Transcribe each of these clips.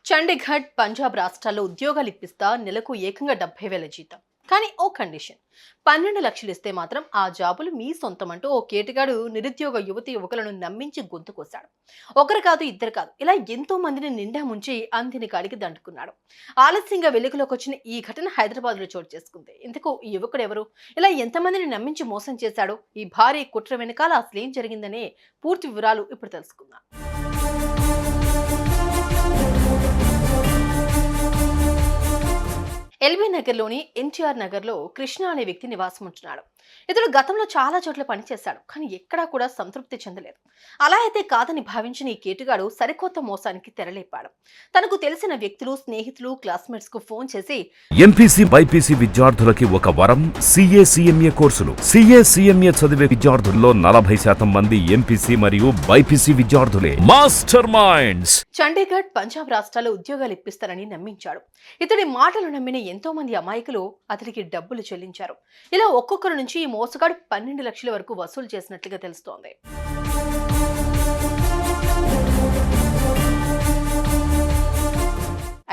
చండీగఢ్, పంజాబ్ రాష్ట్రాల్లో ఉద్యోగాలు ఇప్పిస్తా నెలకు ఏకంగా 70,000 జీతం. కానీ ఓ కండిషన్. 12 లక్షలు ఇస్తే మాత్రం ఆ జాబులు మీ సొంతం అంటూ ఓ కేటుగాడు నిరుద్యోగ యువతి యువకులను నమ్మించి గొంతు కోశాడు. ఒకరు కాదు, ఇద్దరు కాదు, ఇలా ఎంతో మందిని నిండా ముంచి అందిని కాడికి దండుకున్నాడు. ఆలస్యంగా వెలుగులోకి వచ్చిన ఈ ఘటన హైదరాబాద్ లో చోటు చేసుకుంది. ఇందుకు ఈ యువకుడు ఎవరు, ఇలా ఎంతమందిని నమ్మించి మోసం చేశాడు, ఈ భారీ కుట్ర వెనకాల అసలేం జరిగిందనే పూర్తి వివరాలు ఇప్పుడు తెలుసుకుందాం. ఎల్బీ నగర్లోని ఎన్టీఆర్ నగర్లో కృష్ణ అనే వ్యక్తి నివాసం ఉంటున్నాడు. ఇతడు గతంలో చాలా చోట్ల పనిచేశాడు, కానీ ఎక్కడా కూడా సంతృప్తి చెందలేదు. అలా అయితే కాదని భావించిన ఈ కేటుగాడు సరికొత్త మోసానికి తెరలేపాడు. తనకు తెలిసిన వ్యక్తులు, స్నేహితులు, క్లాస్మేట్స్ కు ఫోన్ చేసి ఎంపీసీ బైపీసీ విద్యార్థులకి ఒక వరం సిఏ సిఎంఏ కోర్సులు. సిఏ సిఎంఏ చదివే విద్యార్థుల్లో 40% మంది ఎంపీసీ మరియు బైపీసీ విద్యార్థులే. Master minds. చండీగఢ్, పంజాబ్ రాష్ట్రాల్లో ఉద్యోగాలు ఇప్పిస్తారని నమ్మించాడు. ఇతడి మాటలు నమ్మిన ఎంతో మంది అమాయకులు అతడికి డబ్బులు చెల్లించారు. ఇలా ఒక్కొక్కరి నుంచి ఈ మోసగాడు 12 లక్షల వరకు వసూలు చేసినట్లుగా తెలుస్తోంది.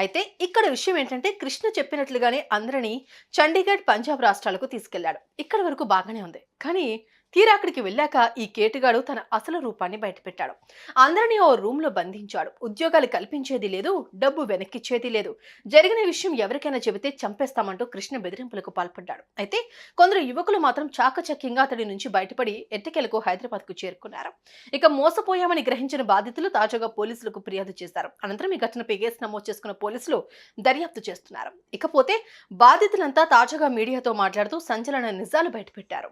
అయితే ఇక్కడ విషయం ఏంటంటే, కృష్ణ చెప్పినట్లుగానే అందరినీ చండీగఢ్, పంజాబ్ రాష్ట్రాలకు తీసుకెళ్లాడు. ఇక్కడి వరకు బాగానే ఉంది. కానీ తీరా అక్కడికి వెళ్ళాక ఈ కేటుగాడు తన అసలు రూపాన్ని బయటపెట్టాడు. అందరినీ ఓ రూమ్ లో బంధించాడు. ఉద్యోగాలు కల్పించేది లేదు, డబ్బు వెనక్కిచ్చేది లేదు. జరిగిన విషయం ఎవరికైనా చెబితే చంపేస్తామంటూ కృష్ణ బెదిరింపులకు పాల్పడ్డాడు. అయితే కొందరు యువకులు మాత్రం చాకచక్యంగా అతడి నుంచి బయటపడి ఎట్టకేలకు హైదరాబాద్ కు చేరుకున్నారు. ఇక మోసపోయామని గ్రహించిన బాధితులు తాజాగా పోలీసులకు ఫిర్యాదు చేశారు. అనంతరం ఈ ఘటనపై కేసు నమోదు చేసుకున్న పోలీసులు దర్యాప్తు చేస్తున్నారు. ఇకపోతే బాధితులంతా తాజాగా మీడియాతో మాట్లాడుతూ సంచలన నిజాలు బయటపెట్టారు.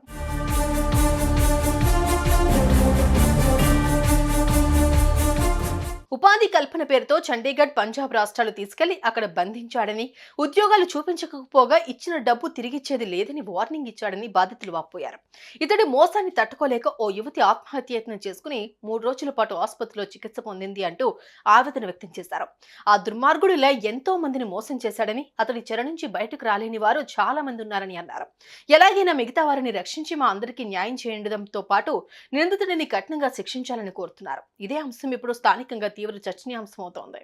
ఉపాధి కల్పన పేరుతో చండీగఢ్, పంజాబ్ రాష్ట్రాలు తీసుకెళ్లి అక్కడ బంధించాడని, ఉద్యోగాలు చూపించకపోగా ఇచ్చిన డబ్బు తిరిగిచ్చేది లేదని వార్నింగ్ ఇచ్చాడని బాధితులు వాపోయారు. ఇతడి మోసాన్ని తట్టుకోలేక ఓ యువతి ఆత్మహత్యయత్నం చేసుకుని 3 రోజుల పాటు ఆసుపత్రిలో చికిత్స పొందింది అంటూ ఆవేదన వ్యక్తం చేశారు. ఆ దుర్మార్గుడు ఇలా ఎంతో మందిని మోసం చేశాడని, అతడి చెర నుంచి బయటకు రాలేని వారు చాలా మంది ఉన్నారని అన్నారు. ఎలాగైనా మిగతా వారిని రక్షించి మా అందరికీ న్యాయం చేయడంతో పాటు నిందితుడిని కఠినంగా శిక్షించాలని కోరుతున్నారు. ఇదే అంశం ఇప్పుడు స్థానికంగా తీవ్ర చర్చనీయాంశమవుతోంది.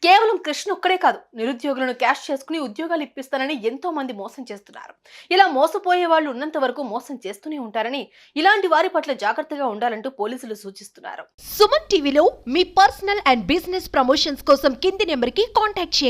కేవలం కృష్ణ ఒక్కడే కాదు, నిరుద్యోగులను క్యాష్ చేసుకుని ఉద్యోగాలు ఇప్పిస్తానని ఎంతో మంది మోసం చేస్తున్నారు. ఇలా మోసపోయే వాళ్ళు ఉన్నంత వరకు మోసం చేస్తూనే ఉంటారని, ఇలాంటి వారి పట్ల జాగ్రత్తగా ఉండాలంటూ పోలీసులు సూచిస్తున్నారు. సుమన్ టీవీలో మీ పర్సనల్ అండ్ బిజినెస్ ప్రమోషన్స్ కోసం కింది నెంబర్కి కాంటాక్ట్ చేయండి.